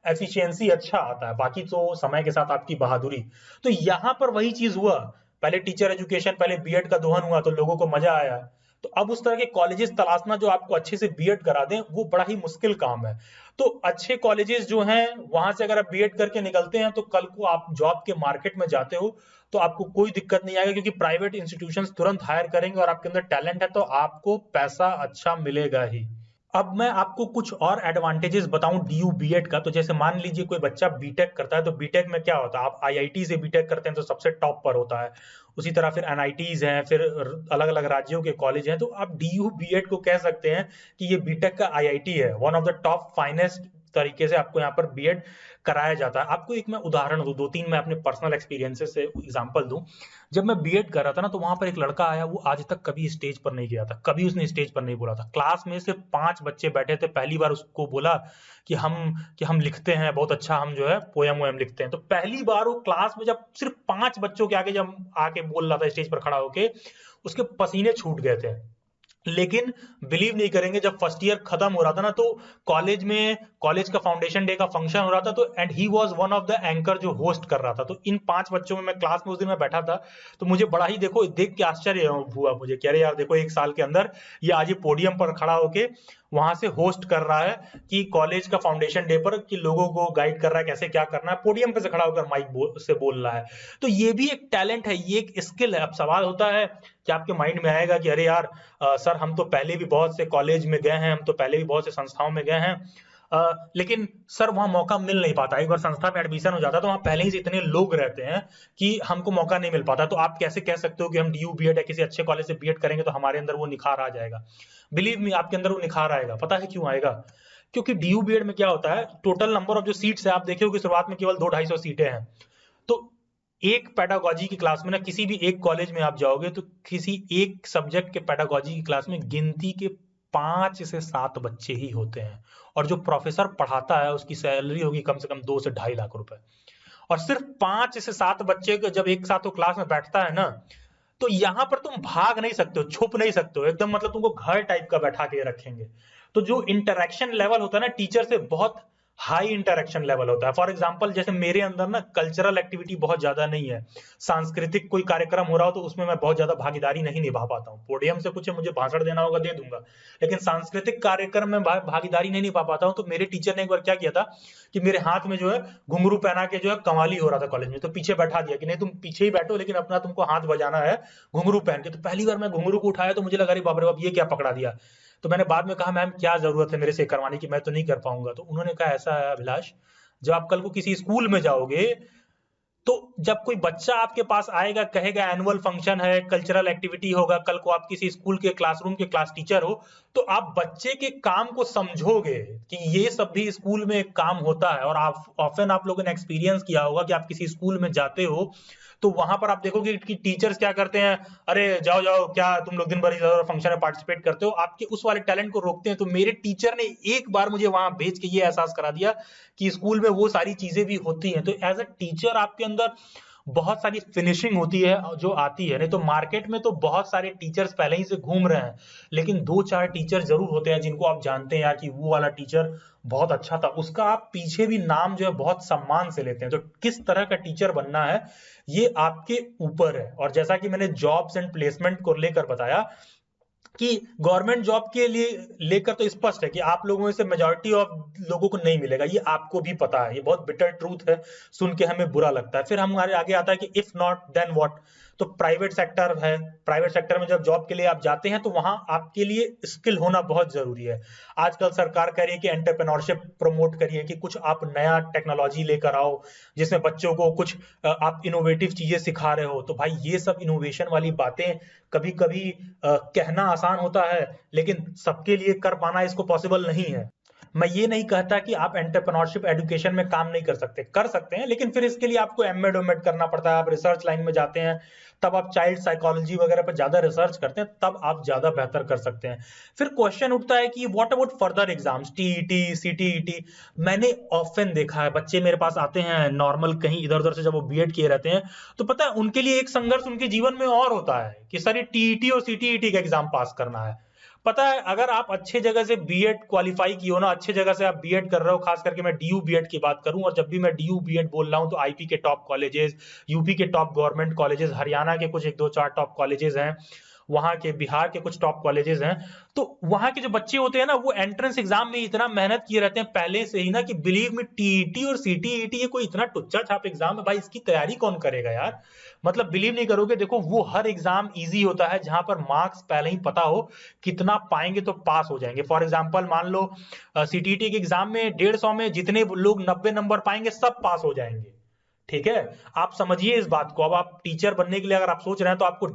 एफिशिएंसी अच्छा आता है, बाकी तो समय के साथ आपकी बहादुरी। तो यहाँ पर वही चीज हुआ, पहले टीचर एजुकेशन, पहले बीएड का दोहन हुआ तो लोगों को मजा आया। तो अब उस तरह के कॉलेजेस तलाशना जो आपको अच्छे से बीएड करा दें, वो बड़ा ही मुश्किल काम है। तो अच्छे कॉलेजेस जो हैं वहां से अगर आप बीएड करके निकलते हैं, तो कल को आप जॉब के मार्केट में जाते हो तो आपको कोई दिक्कत नहीं आएगा, क्योंकि प्राइवेट इंस्टीट्यूशंस तुरंत हायर करेंगे, और आपके अंदर टैलेंट है तो आपको पैसा अच्छा मिलेगा ही। अब मैं आपको कुछ और एडवांटेजेस बताऊं डीयू बीएड का। तो जैसे मान लीजिए कोई बच्चा बीटेक करता है, तो बीटेक में क्या होता है, आप आईआईटी से बीटेक करते हैं तो सबसे टॉप पर होता है, उसी तरह फिर एनआईटीज हैं, फिर अलग अलग राज्यों के कॉलेज हैं, तो आप डीयू बीएड को कह सकते हैं कि ये बीटेक का आईआईटी है, one of the top finest तरीके से आपको यहाँ पर बीएड कराया जाता है। आपको एक मैं उदाहरण दूं, 2-3 मैं अपने पर्सनल एक्सपीरियंसेस से एग्जांपल दूं। जब मैं बीएड कर रहा था ना, तो वहां पर एक लड़का आया, वो आज तक कभी स्टेज पर नहीं गया था, कभी उसने स्टेज पर नहीं बोला था। क्लास में सिर्फ 5 बच्चे बैठे थे, पहली बार उसको बोला कि हम लिखते हैं बहुत अच्छा, हम जो है पोयम वोयम लिखते हैं। तो पहली बार वो क्लास में जब सिर्फ 5 बच्चों के आगे जब आके बोल रहा था स्टेज पर खड़ा होके, उसके पसीने छूट गए थे। लेकिन बिलीव नहीं करेंगे, जब फर्स्ट ईयर खत्म हो रहा था ना, तो कॉलेज का फाउंडेशन डे का फंक्शन हो रहा था, तो and he was one of the anchor जो होस्ट कर रहा था। तो इन 5 बच्चों में मैं क्लास में उस दिन मैं बैठा था, तो मुझे बड़ा ही देखो देख के आश्चर्य हुआ मुझे, कह रहे यार देखो 1 साल के अंदर ये आज ये पोडियम पर खड़ा होके वहां से होस्ट कर रहा है कि कॉलेज का फाउंडेशन डे पर, कि लोगों को गाइड कर रहा है कैसे क्या करना है, पोडियम पे से खड़ा होकर माइक से बोल रहा है। तो ये भी एक टैलेंट है, ये एक स्किल है। अब सवाल होता है कि आपके माइंड में आएगा कि अरे यार सर हम तो पहले भी बहुत से कॉलेज में गए हैं, हम तो पहले भी बहुत से संस्थाओं में गए हैं, लेकिन सर वहां मौका मिल नहीं पाता। एक बार संस्था में एडमिशन हो जाता है तो वहां पहले ही से इतने लोग रहते हैं कि हमको मौका नहीं मिल पाता। तो आप कैसे कह सकते हो कि हम डीयू बीएड या किसी अच्छे कॉलेज से बीएड करेंगे तो हमारे अंदर वो निखार आ जाएगा? बिलीव मी, आपके अंदर वो निखार आएगा। पता है क्यों आएगा? क्योंकि डीयू बीएड में क्या होता है, टोटल नंबर ऑफ जो सीट्स है, आप देखे हो कि शुरुआत में केवल 200-250 सीटें हैं। तो एक पेडागोजी की क्लास में ना, किसी भी एक कॉलेज में आप जाओगे तो किसी एक सब्जेक्ट के पेडागोजी की क्लास में गिनती के 5 से 7 बच्चे ही होते हैं, और जो प्रोफेसर पढ़ाता है उसकी सैलरी होगी कम से कम 2 से 2.5 लाख रुपए। और सिर्फ 5 से 7 बच्चे को जब एक साथ वो क्लास में बैठता है ना, तो यहां पर तुम भाग नहीं सकते हो, छुप नहीं सकते हो एकदम, मतलब तुमको घर टाइप का बैठा के रखेंगे। तो जो इंटरेक्शन लेवल होता है ना टीचर से, बहुत हाई इंटरेक्शन लेवल होता है। फॉर एग्जांपल जैसे मेरे अंदर ना कल्चरल एक्टिविटी बहुत ज्यादा नहीं है, सांस्कृतिक कोई कार्यक्रम हो रहा हो तो उसमें मैं बहुत ज्यादा भागीदारी नहीं निभा पाता हूँ। पोडियम से पूछे मुझे भाषण देना होगा दे दूंगा, लेकिन सांस्कृतिक कार्यक्रम में भागीदारी नहीं निभा पाता हूँ। तो मेरे टीचर ने एक बार क्या किया था कि मेरे हाथ में जो है घुंघरू पहना के जो है कव्वाली हो रहा था कॉलेज में, तो पीछे बैठा दिया कि नहीं तुम पीछे ही बैठो, लेकिन अपना तुमको हाथ बजाना है घुंघरू पहन के। तो पहली बार मैं घुंघरू को उठाया तो मुझे लगा अरे बाप रे बाप ये क्या पकड़ा दिया। तो मैंने बाद में कहा मैम क्या जरूरत है मेरे से करवाने की, मैं तो नहीं कर पाऊंगा। तो उन्होंने कहा ऐसा है अभिलाष, जब आप कल को किसी स्कूल में जाओगे तो जब कोई बच्चा आपके पास आएगा कहेगा एनुअल फंक्शन है, कल्चरल एक्टिविटी होगा, कल को आप किसी स्कूल के क्लासरूम के क्लास टीचर हो, तो आप बच्चे के काम को समझोगे कि ये सब भी स्कूल में एक काम होता है। और आप ऑफन आप लोगों ने एक्सपीरियंस किया होगा कि आप किसी स्कूल में जाते हो तो वहां पर आप देखोगे कि टीचर्स क्या करते हैं, अरे जाओ जाओ क्या तुम लोग दिन भर फंक्शन में पार्टिसिपेट करते हो, आपके उस वाले टैलेंट को रोकते हैं। तो मेरे टीचर ने एक बार मुझे वहां भेज के ये एहसास करा दिया कि स्कूल में वो सारी चीजें भी होती हैं। तो एज अ टीचर आपके अंदर बहुत सारी फिनिशिंग होती है जो आती है। नहीं तो मार्केट में तो बहुत सारे टीचर्स पहले ही से घूम रहे हैं, लेकिन 2-4 टीचर जरूर होते हैं जिनको आप जानते हैं यार कि वो वाला टीचर बहुत अच्छा था, उसका आप पीछे भी नाम जो है बहुत सम्मान से लेते हैं। तो किस तरह का टीचर बनना है ये आपके ऊपर है। और जैसा कि मैंने जॉब्स एंड प्लेसमेंट को लेकर बताया कि गवर्नमेंट जॉब के लिए लेकर तो स्पष्ट है कि आप लोगों में से मेजॉरिटी ऑफ लोगों को नहीं मिलेगा, ये आपको भी पता है, ये बहुत बिटर ट्रूथ है, सुन के हमें बुरा लगता है। फिर हमारे आगे आता है कि इफ नॉट देन व्हाट। तो प्राइवेट सेक्टर है, प्राइवेट सेक्टर में जब जॉब के लिए आप जाते हैं तो वहां आपके लिए स्किल होना बहुत जरूरी है। आजकल सरकार कह रही है कि एंटरप्रेन्योरशिप प्रमोट करिए, कि कुछ आप नया टेक्नोलॉजी लेकर आओ जिसमें बच्चों को कुछ आप इनोवेटिव चीजें सिखा रहे हो। तो भाई ये सब इनोवेशन वाली बातें कभी कभी कहना आसान होता है, लेकिन सबके लिए कर पाना इसको पॉसिबल नहीं है। मैं ये नहीं कहता कि आप एंटरप्रेन्योरशिप एजुकेशन में काम नहीं कर सकते हैं, लेकिन फिर इसके लिए आपको एमएड ओमेड करना पड़ता है, आप रिसर्च लाइन में जाते हैं, तब आप चाइल्ड साइकोलॉजी वगैरह पर ज्यादा रिसर्च करते हैं, तब आप ज्यादा बेहतर कर सकते हैं। फिर क्वेश्चन उठता है कि what about further exams, TET, CTET. मैंने ऑफन देखा है, बच्चे मेरे पास आते हैं नॉर्मल कहीं इधर उधर से, जब वो बीएड किए रहते हैं, तो पता है उनके लिए एक संघर्ष उनके जीवन में और होता है कि सर ये टीईटी और सीटीईटी का एग्जाम पास करना है। पता है अगर आप अच्छे जगह से बीएड क्वालिफाई की हो ना, अच्छे जगह से आप बीएड कर रहे हो, खास करके मैं डीयू बीएड की बात करूं, और जब भी मैं डीयू बीएड बोल रहा हूं तो आईपी के टॉप कॉलेजेस, यूपी के टॉप गवर्नमेंट कॉलेजेस, हरियाणा के कुछ 1 2 4 टॉप कॉलेजेस हैं, वहां के बिहार के कुछ टॉप कॉलेजेस हैं, तो वहां के जो बच्चे होते हैं ना, वो एंट्रेंस एग्जाम में इतना मेहनत किए रहते हैं पहले से ही ना, कि बिलीव में टीईटी और सीटीईटी ये कोई इतना टुच्चा छाप एग्जाम है भाई, इसकी तैयारी कौन करेगा यार। मतलब बिलीव नहीं करोगे, देखो वो हर एग्जाम इजी होता है जहां पर मार्क्स पहले ही पता हो कितना पाएंगे तो पास हो जाएंगे। फॉर एग्जाम्पल मान लो सीटीईटी के एग्जाम में 150 में जितने लोग 90 नंबर पाएंगे सब पास हो जाएंगे। ठीक है, आप समझिए इस बात को। अब आप टीचर बनने के लिए अगर आप सोच रहे हैं तो आपको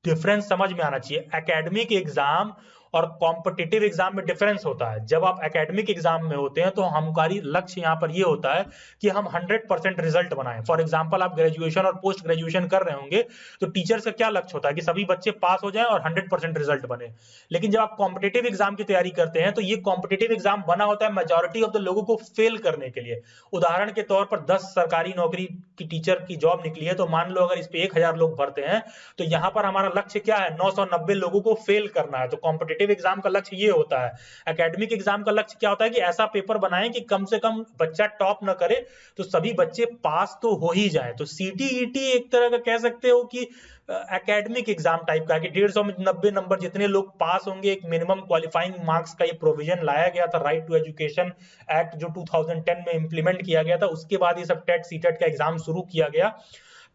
डिफरेंस समझ में आना चाहिए। एकेडमिक एग्जाम और कॉम्पिटिटिव एग्जाम में डिफरेंस होता है। जब आप एकेडमिक एग्जाम में होते हैं तो हमारी लक्ष्य यहाँ पर ये होता है कि हम 100% रिजल्ट बनाएं। फॉर एग्जांपल आप ग्रेजुएशन और पोस्ट ग्रेजुएशन कर रहे होंगे तो टीचर का क्या लक्ष्य होता है कि सभी बच्चे पास हो जाएं और 100% रिजल्ट बने। लेकिन जब आप कॉम्पिटिटिव एग्जाम की तैयारी करते हैं तो ये कॉम्पिटिटिव एग्जाम बना होता है मेजोरिटी ऑफ द लोगों को फेल करने के लिए। उदाहरण के तौर पर 10 सरकारी नौकरी की टीचर की जॉब निकली है, तो मान लो अगर इस पे 1000 लोग भरते हैं तो यहाँ पर हमारा लक्ष्य क्या है, 990 लोगों को फेल करना है। तो कॉम्पिटिटिव एग्जाम का लक्ष्य ये होता है। एकेडमिक एग्जाम का लक्ष्य क्या होता है कि ऐसा पेपर बनाएं कि कम से कम बच्चा टॉप न करे तो सभी बच्चे पास तो हो ही जाएं। तो सीटीईटी एक तरह का कह सकते हो कि एकेडमिक एग्जाम टाइप का है कि 150 में 90 नंबर जितने लोग पास होंगे, एक मिनिमम क्वालिफाइंग मार्क्स का ये प्रोविजन लाया गया था राइट टू एजुकेशन एक्ट जो 2010 में इंप्लीमेंट किया गया था। उसके बाद ये सब टेट सीटेट का एग्जाम शुरू किया गया।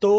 तो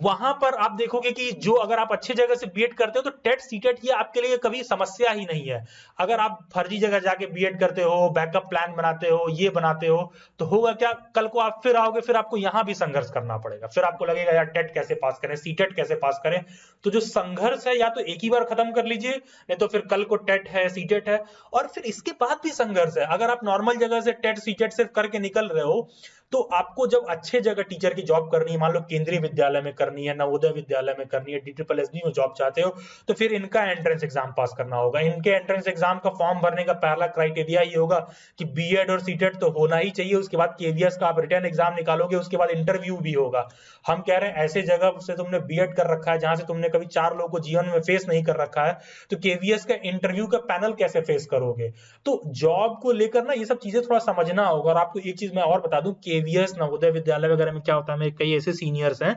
वहां पर आप देखोगे कि जो अगर आप अच्छे जगह से बीएड करते हो तो टेट सीटेट ये आपके लिए कभी समस्या ही नहीं है। अगर आप फर्जी जगह जाके बीएड करते हो, बैकअप प्लान बनाते हो, ये बनाते हो, तो होगा क्या, कल को आप फिर आओगे, फिर आपको यहां भी संघर्ष करना पड़ेगा। फिर आपको लगेगा यार टेट कैसे पास करें, सीटेट कैसे पास करें। तो जो संघर्ष है या तो एक ही बार खत्म कर लीजिए, नहीं तो फिर कल को टेट है, सीटेट है, और फिर इसके बाद भी संघर्ष है। अगर आप नॉर्मल जगह से टेट सीटेट सिर्फ करके निकल रहे हो तो आपको जब अच्छे जगह टीचर की जॉब करनी है, मान लो केंद्रीय विद्यालय में करनी है, नवोदय विद्यालय में करनी है, DSSB में जॉब चाहते हो, तो फिर इनका एंट्रेंस एग्जाम पास करना होगा। इनके एंट्रेंस एग्जाम का फॉर्म भरने का पहला क्राइटेरिया ये होगा कि बीएड और सीटेट तो होना ही चाहिए। उसके बाद केवीएस का आप रिटर्न एग्जाम निकालोगे, उसके बाद इंटरव्यू भी होगा। हम कह रहे हैं ऐसे जगह से तुमने बीएड कर रखा है जहां से तुमने कभी 4 लोगों को जीवन में फेस नहीं कर रखा है, तो केवीएस का इंटरव्यू का पैनल कैसे फेस करोगे। तो जॉब को लेकर ना ये सब चीजें थोड़ा समझना होगा। और आपको एक चीज मैं और बता दूं, केवीएस नवोदय विद्यालय वगैरह में क्या होता है, मेरे कई ऐसे सीनियर्स हैं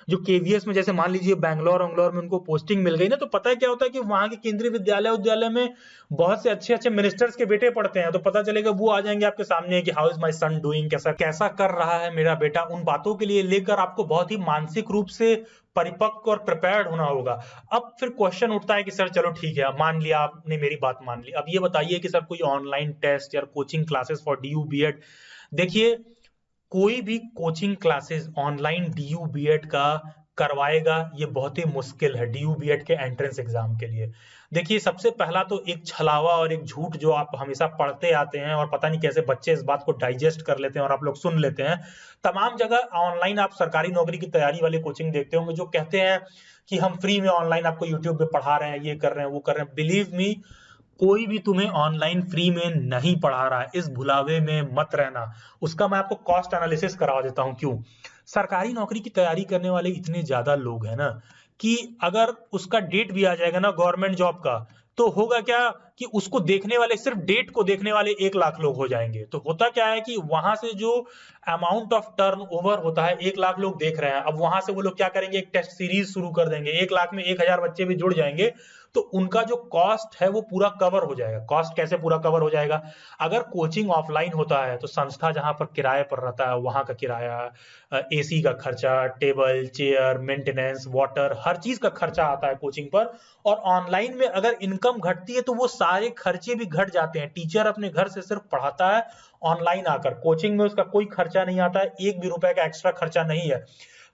जो केवीएस में, जैसे मान लीजिए बैंगलोर में उनको पोस्टिंग मिल गई ना, तो पता है क्या होता है कि वहां के केंद्रीय विद्यालय में बहुत से अच्छे अच्छे मिनिस्टर्स के बेटे पढ़ते हैं। तो पता चलेगा वो आ जाएंगे आपके सामने कि how is my son doing, कैसा कैसा कर रहा है मेरा बेटा। उन बातों के लिए लेकर आपको बहुत ही मानसिक रूप से परिपक्व और प्रिपेयर्ड होना होगा। अब फिर क्वेश्चन उठता है कि सर चलो ठीक है, मान लिया आपने मेरी बात मान ली, अब ये बताइए कि सर कोई ऑनलाइन टेस्ट या coaching classes for DU BEd. देखिए कोई भी coaching classes online DU BEd का करवाएगा ये बहुत ही मुश्किल है डीयू बीएड के एंट्रेंस एग्जाम के लिए। देखिए सबसे पहला तो एक छलावा और एक झूठ जो आप हमेशा पढ़ते आते हैं, और पता नहीं कैसे बच्चे इस बात को डाइजेस्ट कर लेते हैं और आप लोग सुन लेते हैं। तमाम जगह ऑनलाइन आप सरकारी नौकरी की तैयारी वाले कोचिंग देखते होंगे जो कहते हैं कि हम फ्री में ऑनलाइन आपको यूट्यूब पे पढ़ा रहे हैं, ये कर रहे हैं, वो कर रहे हैं। बिलीव मी, कोई भी तुम्हें ऑनलाइन फ्री में नहीं पढ़ा रहा है, इस भुलावे में मत रहना। उसका मैं आपको कॉस्ट एनालिसिस करवा देता हूं। क्यों? सरकारी नौकरी की तैयारी करने वाले इतने ज्यादा लोग हैं ना कि अगर उसका डेट भी आ जाएगा ना गवर्नमेंट जॉब का, तो होगा क्या कि उसको देखने वाले, सिर्फ डेट को देखने वाले 1 लाख लोग हो जाएंगे। तो होता क्या है कि वहां से जो अमाउंट ऑफ टर्न ओवर होता है, 1 लाख लोग देख रहे हैं, अब वहां से वो लोग क्या करेंगे, एक टेस्ट सीरीज शुरू कर देंगे, 1 लाख में 1000 बच्चे भी जुड़ जाएंगे, तो उनका जो कॉस्ट है वो पूरा कवर हो जाएगा। कॉस्ट कैसे पूरा कवर हो जाएगा? अगर कोचिंग ऑफलाइन होता है तो संस्था जहां पर किराए पर रहता है वहां का किराया, एसी का खर्चा, टेबल चेयर, मेंटेनेंस, वाटर, हर चीज का खर्चा आता है कोचिंग पर। और ऑनलाइन में अगर इनकम घटती है तो वो सारे खर्चे भी घट जाते हैं। टीचर अपने घर से सिर्फ पढ़ाता है, ऑनलाइन आकर कोचिंग में उसका कोई खर्चा नहीं आता है, 1 भी रुपए का एक्स्ट्रा खर्चा नहीं है।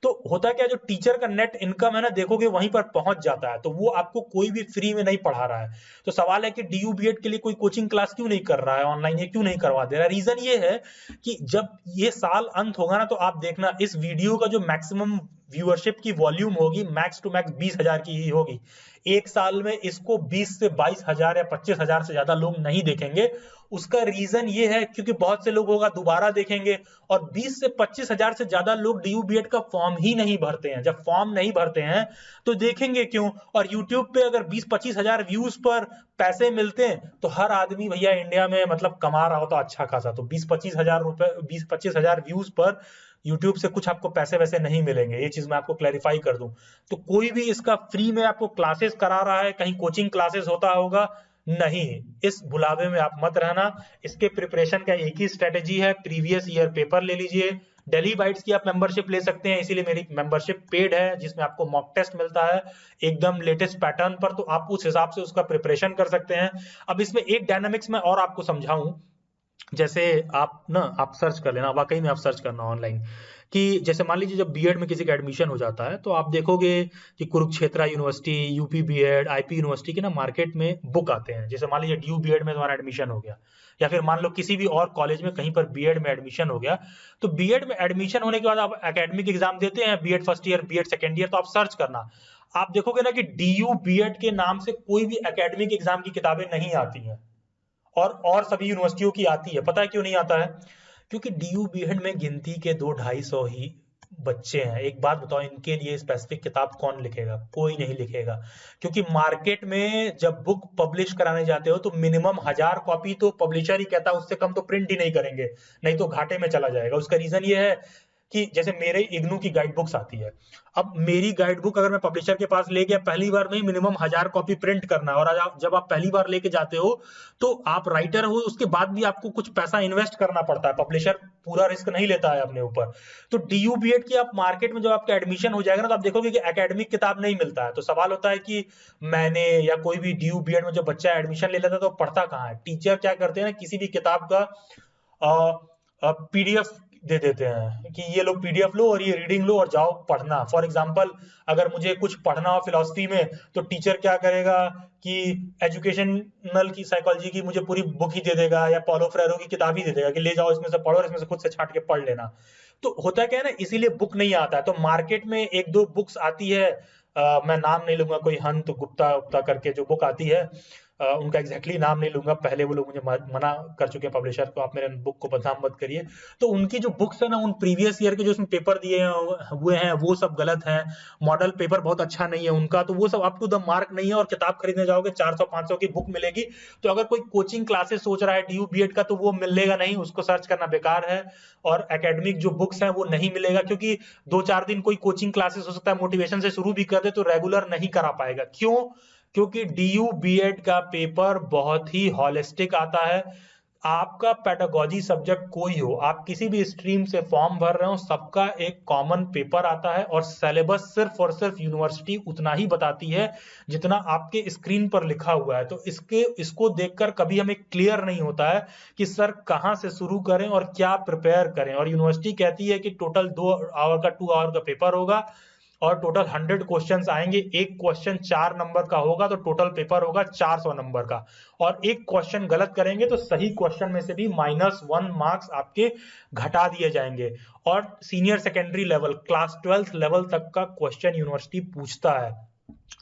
तो होता क्या, जो टीचर का नेट इनकम है ना, देखोगे वहीं पर पहुंच जाता है, तो वो आपको कोई भी फ्री में नहीं पढ़ा रहा है। तो सवाल है कि डीयू बीएड के लिए कोई कोचिंग क्लास क्यों नहीं कर रहा है ऑनलाइन, ये क्यों नहीं करवा दे रहा है? रीजन ये है कि जब ये साल अंत होगा ना, तो आप देखना इस वीडियो का जो मैक्सिमम व्यूअरशिप की वॉल्यूम होगी, मैक्स टू मैक्स 20,000 की ही होगी। एक साल में इसको 20 से 22,000 या 25,000 से ज्यादा लोग नहीं देखेंगे। उसका रीजन ये है क्योंकि बहुत से लोग होगा दोबारा देखेंगे, और 20 से 25,000 से ज्यादा लोग डीयू बीएड का फॉर्म ही नहीं भरते हैं। जब फॉर्म नहीं भरते हैं तो देखेंगे क्यों? और यूट्यूब पे अगर 20-25,000 व्यूज पर पैसे मिलते हैं तो हर आदमी भैया इंडिया में मतलब कमा रहा होता अच्छा खासा। तो 20-25,000 रुपए, 20-25,000 व्यूज पर यूट्यूब से कुछ आपको पैसे वैसे नहीं मिलेंगे, ये चीज मैं आपको क्लैरिफाई कर दूं। तो कोई भी इसका फ्री में आपको क्लासेस करा रहा है, कहीं कोचिंग क्लासेस होता होगा? नहीं। इस भुलावे में आप मत रहना। इसके प्रिपरेशन का एक ही स्ट्रेटेजी है, प्रीवियस ईयर पेपर ले लीजिए। दिल्ली बाइट्स की आप मेंबरशिप ले सकते हैं, इसीलिए मेरी मेंबरशिप पेड है, जिसमें आपको मॉक टेस्ट मिलता है एकदम लेटेस्ट पैटर्न पर, तो आप उस हिसाब से उसका प्रिपरेशन कर सकते हैं। अब इसमें एक डायनामिक्स में और आपको समझाऊं, जैसे आप सर्च कर लेना, वाकई में आप सर्च करना ऑनलाइन, कि जैसे मान लीजिए जब बीएड में किसी का एडमिशन हो जाता है तो आप देखोगे कि Kurukshetra university, UP BEd, IP university के ना मार्केट में बुक आते हैं। जैसे मान लीजिए डीयू बीएड में तुम्हारा एडमिशन हो गया, या फिर मान लो किसी भी और कॉलेज में कहीं पर बीएड में एडमिशन हो गया, तो बीएड में एडमिशन होने के बाद आप एकेडमिक एग्जाम देते हैं, BEd first year, BEd second year, तो आप सर्च करना, आप देखोगे ना कि डीयू बीएड के नाम से कोई भी एकेडमिक एग्जाम की किताबें नहीं आती हैं, और सभी यूनिवर्सिटियों की आती है। पता है क्यों नहीं आता है? क्योंकि डीयू बीएड में गिनती के 200-250 ही बच्चे हैं। एक बात बताओ, इनके लिए स्पेसिफिक किताब कौन लिखेगा? कोई नहीं लिखेगा। क्योंकि मार्केट में जब बुक पब्लिश कराने जाते हो तो मिनिमम 1000 कॉपी तो पब्लिशर ही कहता है, उससे कम तो प्रिंट ही नहीं करेंगे, नहीं तो घाटे में चला जाएगा। उसका रीजन ये है कि जैसे मेरे इग्नू की गाइड बुक्स आती है, अब मेरी गाइड बुक अगर मैं पब्लिशर के पास ले गया, पहली बार में ही मिनिमम 1000 कॉपी प्रिंट करना है। और जब आप पहली बार लेके जाते हो तो आप राइटर हो, उसके बाद भी आपको कुछ पैसा इन्वेस्ट करना पड़ता है, पब्लिशर पूरा रिस्क नहीं लेता है अपने ऊपर। तो डीयू बीएड की आप मार्केट में जब आपका एडमिशन हो जाएगा ना, तो आप देखोगे कि एकेडमिक किताब नहीं मिलता है। तो सवाल होता है कि मैंने या कोई भी डीयू बीएड में जो बच्चा एडमिशन ले लेता है तो पढ़ता कहाँ है? टीचर क्या करते हैं ना, किसी भी किताब का पीडीएफ दे देते हैं कि ये लो पीडीएफ लो और ये रीडिंग लो और जाओ पढ़ना। फॉर एग्जांपल अगर मुझे कुछ पढ़ना हो फिलॉसफी में, तो टीचर क्या करेगा कि एजुकेशनल की, साइकोलॉजी की मुझे पूरी बुक ही दे देगा, या पॉलो फ्रेरो की किताब ही दे देगा कि ले जाओ इसमें से पढ़ो और इसमें से खुद से छाट के पढ़ लेना। तो होता क्या है ना, इसीलिए बुक नहीं आता है। तो मार्केट में 1-2 बुक्स आती है, मैं नाम नहीं लूंगा, कोई हंत गुप्ता गुप्ता करके जो बुक आती है, उनका एग्जैक्टली नाम नहीं लूंगा, पहले वो लोग मुझे मना कर चुके हैं पब्लिशर को, आप मेरे बुक को बदनाम मत करिए। तो उनकी जो बुक्स है ना, उन प्रीवियस ईयर के जो उसमें पेपर दिए हुए हैं वो सब गलत हैं, मॉडल पेपर बहुत अच्छा नहीं है उनका, तो वो सब अप टू द मार्क नहीं है। और किताब खरीदने जाओगे 400-500 की बुक मिलेगी। तो अगर कोई कोचिंग क्लासेस सोच रहा है डीयू बीएड का, तो वो मिलेगा नहीं, उसको सर्च करना बेकार है। और एकेडमिक जो बुक्स हैं वो नहीं मिलेगा, क्योंकि 2-4 दिन कोई कोचिंग क्लासेस हो सकता है मोटिवेशन से शुरू भी कर दे तो रेगुलर नहीं करा पाएगा। क्यों? क्योंकि डीयू बीएड का पेपर बहुत ही हॉलिस्टिक आता है। आपका पेडागोजी सब्जेक्ट कोई हो, आप किसी भी स्ट्रीम से फॉर्म भर रहे हो, सबका एक कॉमन पेपर आता है, और सिलेबस सिर्फ और सिर्फ यूनिवर्सिटी उतना ही बताती है जितना आपके स्क्रीन पर लिखा हुआ है। तो इसको देखकर कभी हमें क्लियर नहीं होता है कि सर कहां से शुरू करें और क्या प्रिपेयर करें। और यूनिवर्सिटी कहती है कि टोटल 2 आवर का 2 आवर का पेपर होगा और टोटल 100 क्वेश्चंस आएंगे, एक क्वेश्चन 4 नंबर का होगा, तो टोटल पेपर होगा 400 नंबर का। और एक क्वेश्चन गलत करेंगे तो सही क्वेश्चन में से भी -1 मार्क्स आपके घटा दिए जाएंगे। और senior secondary level, class 12th level तक का क्वेश्चन यूनिवर्सिटी पूछता है।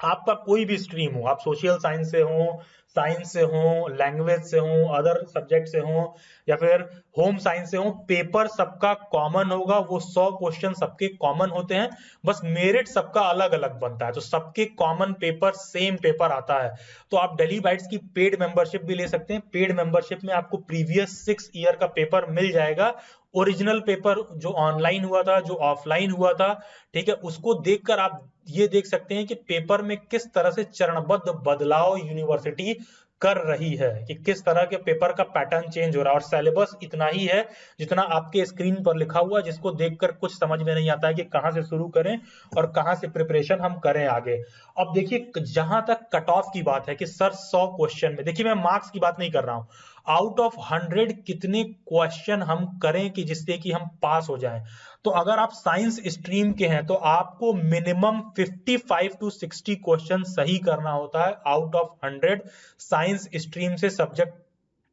आपका कोई भी स्ट्रीम हो, आप सोशल साइंस से हो, साइंस से हो, लैंग्वेज से हो, अदर सब्जेक्ट से हो, या फिर होम साइंस से हो, पेपर सबका कॉमन होगा। वो 100 क्वेश्चन सबके कॉमन होते हैं, बस मेरिट सबका अलग अलग बनता है। तो सबके कॉमन पेपर, सेम पेपर आता है। तो आप डेली बाइट्स की पेड मेंबरशिप भी ले सकते हैं। पेड मेंबरशिप में आपको प्रीवियस 6 ईयर का पेपर मिल जाएगा। ओरिजिनल पेपर जो ऑनलाइन हुआ था, जो ऑफलाइन हुआ था, ठीक है, उसको देखकर आप ये देख सकते हैं कि पेपर में किस तरह से चरणबद्ध बदलाव यूनिवर्सिटी कर रही है, कि किस तरह के पेपर का पैटर्न चेंज हो रहा है। और सिलेबस इतना ही है जितना आपके स्क्रीन पर लिखा हुआ है, जिसको देखकर कुछ समझ में नहीं आता है कि कहां से शुरू करें और कहां से प्रिपरेशन हम करें आगे। अब देखिए, जहां तक कट ऑफ की बात है कि सर 100 क्वेश्चन में, देखिए मैं मार्क्स की बात नहीं कर रहा हूं, आउट ऑफ 100 कितने क्वेश्चन हम करें कि जिससे कि हम पास हो जाएं। तो अगर आप साइंस स्ट्रीम के हैं तो आपको मिनिमम 55 टू 60 क्वेश्चन सही करना होता है आउट ऑफ 100 साइंस स्ट्रीम से सब्जेक्ट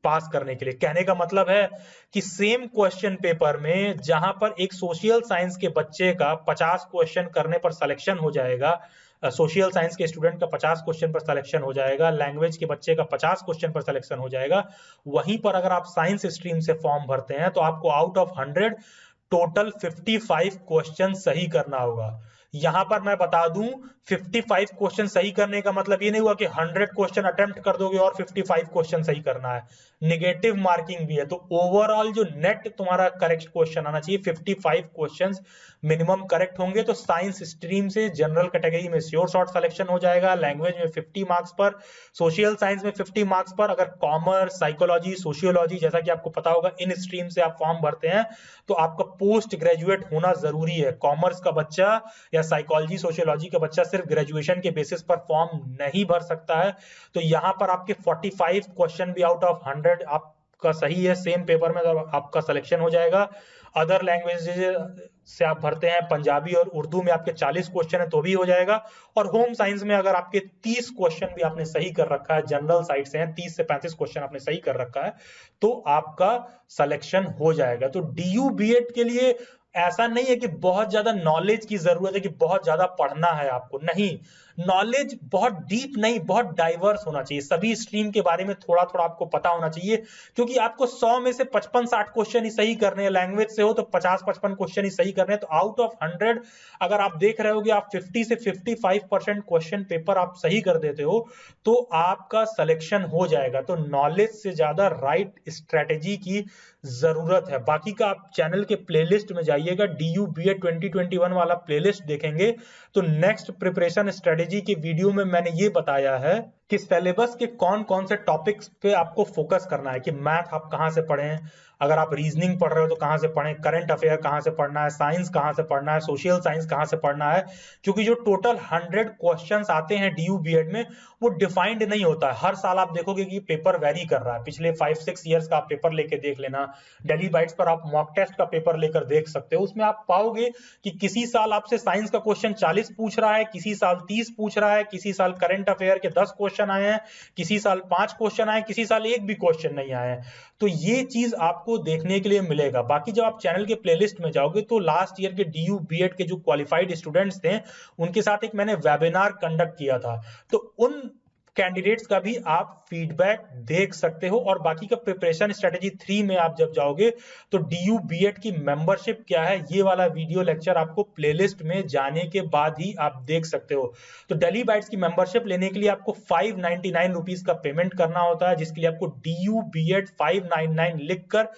पास करने के लिए। कहने का मतलब है कि सेम क्वेश्चन पेपर में जहां पर एक सोशल साइंस के बच्चे का 50 क्वेश्चन करने पर सिलेक्शन हो जाएगा, सोशल साइंस के स्टूडेंट का 50 क्वेश्चन पर सिलेक्शन हो जाएगा, लैंग्वेज के बच्चे का 50 क्वेश्चन पर सिलेक्शन हो जाएगा, वहीं पर अगर आप साइंस स्ट्रीम से फॉर्म भरते हैं तो आपको आउट ऑफ 100 टोटल 55 क्वेश्चन सही करना होगा। यहां पर मैं बता दूं, 55 क्वेश्चन सही करने का मतलब ये नहीं हुआ कि 100 क्वेश्चन अटेम्प्ट कर दोगे और 55 क्वेश्चन सही करना है, निगेटिव मार्किंग भी है। तो ओवरऑल जो नेट तुम्हारा करेक्ट क्वेश्चन आना चाहिए, 55 क्वेश्चंस मिनिमम करेक्ट होंगे। तो साइंस स्ट्रीम से जनरल कैटेगरी में श्योर शॉर्ट सिलेक्शन हो जाएगा, लैंग्वेज में 50 मार्क्स पर, सोशल साइंस में 50 मार्क्स पर। अगर कॉमर्स, साइकोलॉजी, सोशियोलॉजी, जैसा कि आपको पता होगा, इन स्ट्रीम से आप फॉर्म भरते हैं तो आपका पोस्ट ग्रेजुएट होना जरूरी है। कॉमर्स का बच्चा या साइकोलॉजी, सोशियोलॉजी का बच्चा सिर्फ ग्रेजुएशन के बेसिस पर फॉर्म नहीं भर सकता है। तो यहां पर आपके 45 क्वेश्चन भी आउट ऑफ 100 आपका सही है, सेम पेपर में तो आपका सिलेक्शन हो जाएगा। अदर लैंग्वेज से आप भरते हैं, पंजाबी और उर्दू में आपके 40 क्वेश्चन है तो भी हो जाएगा। और होम साइंस में अगर आपके 30 क्वेश्चन भी आपने सही कर रखा है, जनरल साइड से हैं, 30 से 35 क्वेश्चन आपने सही कर रखा है, तो आपका सिलेक्शन हो जाएगा। तो डीयू बीएड के लिए ऐसा नहीं है कि बहुत ज्यादा नॉलेज की जरूरत है, कि बहुत ज्यादा पढ़ना है आपको, नहीं। नॉलेज बहुत डीप नहीं, बहुत डाइवर्स होना चाहिए, सभी स्ट्रीम के बारे में थोड़ा थोड़ा आपको पता होना चाहिए। क्योंकि आपको 100 में से 55-60 क्वेश्चन ही सही करने हैं, लैंग्वेज से हो तो 50-55 क्वेश्चन ही सही करने हैं। तो आउट ऑफ 100 अगर आप देख रहे हो कि आप 50 से 55% क्वेश्चन पेपर आप सही कर देते हो तो आपका सिलेक्शन हो जाएगा। तो नॉलेज से ज्यादा राइट स्ट्रेटेजी की जरूरत है। बाकी का आप चैनल के प्लेलिस्ट में जाइएगा, डीयू बीएड 2021 वाला प्लेलिस्ट देखेंगे तो नेक्स्ट प्रिपरेशन स्ट्रेटेजी की वीडियो में मैंने ये बताया है कि सिलेबस के कौन कौन से टॉपिक्स पे आपको फोकस करना है, कि मैथ आप कहां से पढ़ें, अगर आप रीजनिंग पढ़ रहे हो तो कहां से पढ़ें, करंट अफेयर कहां से पढ़ना है, साइंस कहां से पढ़ना है, सोशल साइंस कहां से पढ़ना है। क्योंकि जो टोटल 100 क्वेश्चंस आते हैं डीयू बीएड में वो डिफाइंड नहीं होता है। हर साल आप देखोगे कि पेपर वेरी कर रहा है। पिछले 5-6 ईयर्स का आप पेपर लेके देख लेना, डेली बाइट्स पर आप मॉक टेस्ट का पेपर लेकर देख सकते हो। उसमें आप पाओगे कि किसी साल आपसे साइंस का क्वेश्चन 40 पूछ रहा है, किसी साल 30 पूछ रहा है, किसी साल करंट अफेयर के 10 क्वेश्चन आए हैं, किसी साल 5 क्वेश्चन आए, किसी साल एक भी क्वेश्चन नहीं आए हैं। तो ये चीज आपको देखने के लिए मिलेगा। बाकी जब आप चैनल के प्लेलिस्ट में जाओगे तो लास्ट ईयर के डीयू बीएड के जो क्वालिफाइड स्टूडेंट्स थे उनके साथ एक मैंने वेबिनार कंडक्ट किया था, तो उन कैंडिडेट्स का भी आप फीडबैक देख सकते हो। और बाकी का प्रिपरेशन स्ट्रेटेजी 3 में आप जब जाओगे तो डीयू बीएड की मेंबरशिप क्या है, ये वाला वीडियो लेक्चर आपको प्लेलिस्ट में जाने के बाद ही आप देख सकते हो। तो डेली बाइट्स की मेंबरशिप लेने के लिए आपको 599 रुपीज का पेमेंट करना होता है, जिसके लिए आपको डीयू बीएड 599 लिखकर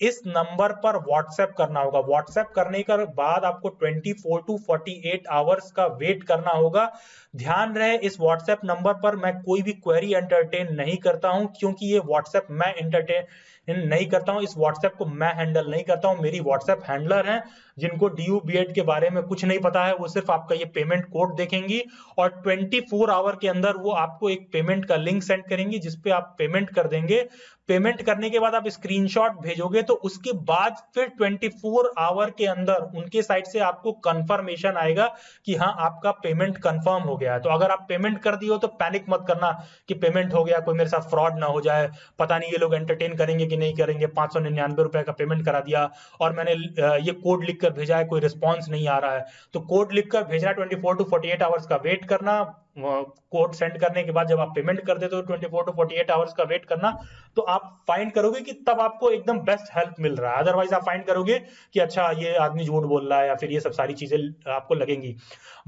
इस नंबर पर व्हाट्सएप करना होगा। व्हाट्सएप करने के बाद आपको 24 टू 48 आवर्स का वेट करना होगा। ध्यान रहे, इस व्हाट्सएप नंबर पर मैं कोई भी क्वेरी एंटरटेन नहीं करता हूं, क्योंकि ये व्हाट्सएप मैं एंटरटेन नहीं करता हूं, इस व्हाट्सएप को मैं हैंडल नहीं करता हूं। मेरी व्हाट्सएप हैंडलर हैं जिनको डीयू बीएड के बारे में कुछ नहीं पता है, वो सिर्फ आपका ये पेमेंट कोड देखेंगी और 24 आवर के अंदर वो आपको एक पेमेंट का लिंक सेंड करेंगी, जिसपे आप पेमेंट कर देंगे। पेमेंट करने के बाद आप स्क्रीनशॉट भेजोगे तो उसके बाद फिर 24 आवर के अंदर उनके साइड से आपको कंफर्मेशन आएगा कि हाँ आपका पेमेंट कंफर्म हो गया है। तो अगर आप पेमेंट कर दिए हो तो पैनिक मत करना कि पेमेंट हो गया, कोई मेरे साथ फ्रॉड ना हो जाए, पता नहीं ये लोग एंटरटेन करेंगे कि नहीं करेंगे। 599 रुपए का पेमेंट करा दिया और मैंने ये कोड लिखकर भेजा है, कोई रिस्पॉन्स नहीं आ रहा है। तो कोड लिखकर भेजना, 24 टू 48 आवर्स का वेट करना, कोड सेंड करने के बाद जब आप पेमेंट कर देते हो 24 to 48 आवर्स का वेट करना, तो आप फाइंड करोगे कि तब आपको एकदम बेस्ट हेल्प मिल रहा है। अदरवाइज आप फाइंड करोगे कि अच्छा ये आदमी झूठ बोल रहा है, या फिर ये सब सारी चीजें आपको लगेंगी।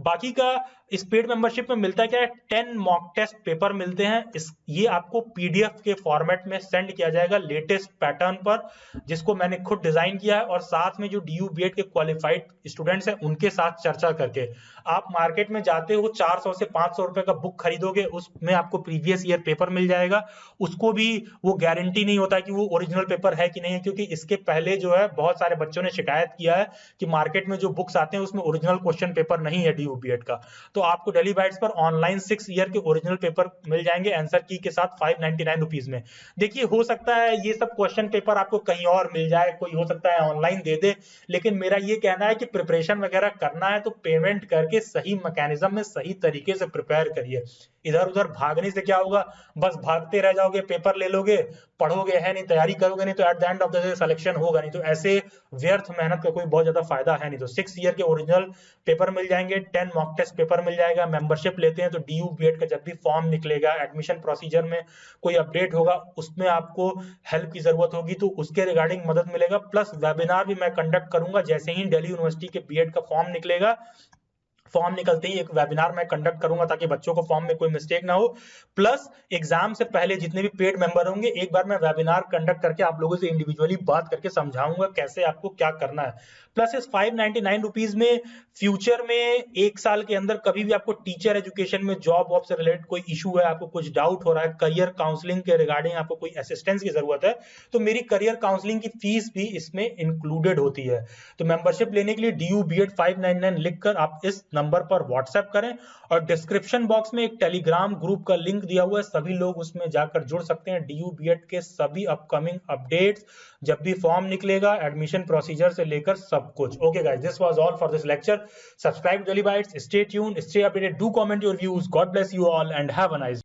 बाकी का इस पेड मेंबरशिप में मिलता है क्या है, 10 मॉक टेस्ट पेपर मिलते हैं। ये आपको पीडीएफ के फॉर्मेट में सेंड किया जाएगा लेटेस्ट पैटर्न पर, जिसको मैंने खुद डिजाइन किया है, और साथ में जो डीयू बीएड के क्वालिफाइड स्टूडेंट्स हैं उनके साथ चर्चा करके। आप मार्केट में जाते हो 400 से 500 रुपए का बुक खरीदोगे, उसमें आपको प्रीवियस ईयर पेपर मिल जाएगा। उसको भी वो गारंटी नहीं होता कि वो ओरिजिनल पेपर है कि नहीं है, क्योंकि इसके पहले जो है बहुत सारे बच्चों ने शिकायत किया है कि मार्केट में जो बुक्स आते हैं उसमें ओरिजिनल क्वेश्चन पेपर नहीं है डीयू बीएड का। तो आपको डेली बाइट्स पर ऑनलाइन 6 ईयर के ओरिजिनल पेपर मिल जाएंगे आंसर की के साथ 599 रुपीज में। देखिए, हो सकता है ये सब क्वेश्चन पेपर आपको कहीं और मिल जाए, कोई हो सकता है ऑनलाइन दे दे, लेकिन मेरा ये कहना है कि प्रिपरेशन वगैरह करना है तो पेमेंट करके सही मैकेनिज्म में सही तरीके से प्रिपेयर करिए। इधर उधर भागने से क्या होगा, बस भागते रह जाओगे, पेपर ले लोगे, पढ़ोगे है नहीं, तैयारी करोगे नहीं, तो at the end of the day selection होगा नहीं। तो ऐसे व्यर्थ मेहनत का कोई बहुत ज्यादा फायदा है नहीं। तो 6 ईयर के ओरिजिनल पेपर मिल जाएंगे, 10 मॉक टेस्ट पेपर मिल जाएगा। मेंबरशिप लेते हैं तो डीयू बीएड का जब भी फॉर्म निकलेगा, एडमिशन प्रोसीजर में कोई अपडेट होगा, उसमें आपको हेल्प की जरूरत होगी तो उसके रिगार्डिंग मदद मिलेगा। प्लस वेबिनार भी मैं कंडक्ट करूंगा, जैसे ही दिल्ली यूनिवर्सिटी के बीएड का फॉर्म निकलेगा, फॉर्म निकलते ही एक वेबिनार मैं कंडक्ट करूंगा ताकि बच्चों को फॉर्म में कोई मिस्टेक ना हो। प्लस एग्जाम से पहले जितने भी पेड मेंबर होंगे, एक बार मैं वेबिनार कंडक्ट करके आप लोगों से इंडिविजुअली बात करके समझाऊंगा कैसे आपको क्या करना है। प्लस इस 599 रुपीज में फ्यूचर में 1 साल के अंदर कभी भी आपको टीचर एजुकेशन में जॉब वॉब से रिलेटेड कोई इशू है, आपको कुछ डाउट हो रहा है, करियर काउंसलिंग के रिगार्डिंग आपको कोई असिस्टेंस की जरूरत है, तो मेरी करियर काउंसलिंग की फीस भी इसमें इंक्लूडेड होती है। तो मेंबरशिप लेने के लिए डीयू बीएड 599 लिखकर आप इस नंबर पर व्हाट्सएप करें, और डिस्क्रिप्शन बॉक्स में एक टेलीग्राम ग्रुप का लिंक दिया हुआ है, सभी लोग उसमें जाकर जुड़ सकते हैं। डीयू बीएड के सभी अपकमिंग अपडेट्स, जब भी फॉर्म निकलेगा, एडमिशन प्रोसीजर से लेकर सब कुछ। Okay guys, this was all for this lecture. Subscribe daily bytes, stay tuned, stay updated, do comment your views. God bless you all and have a nice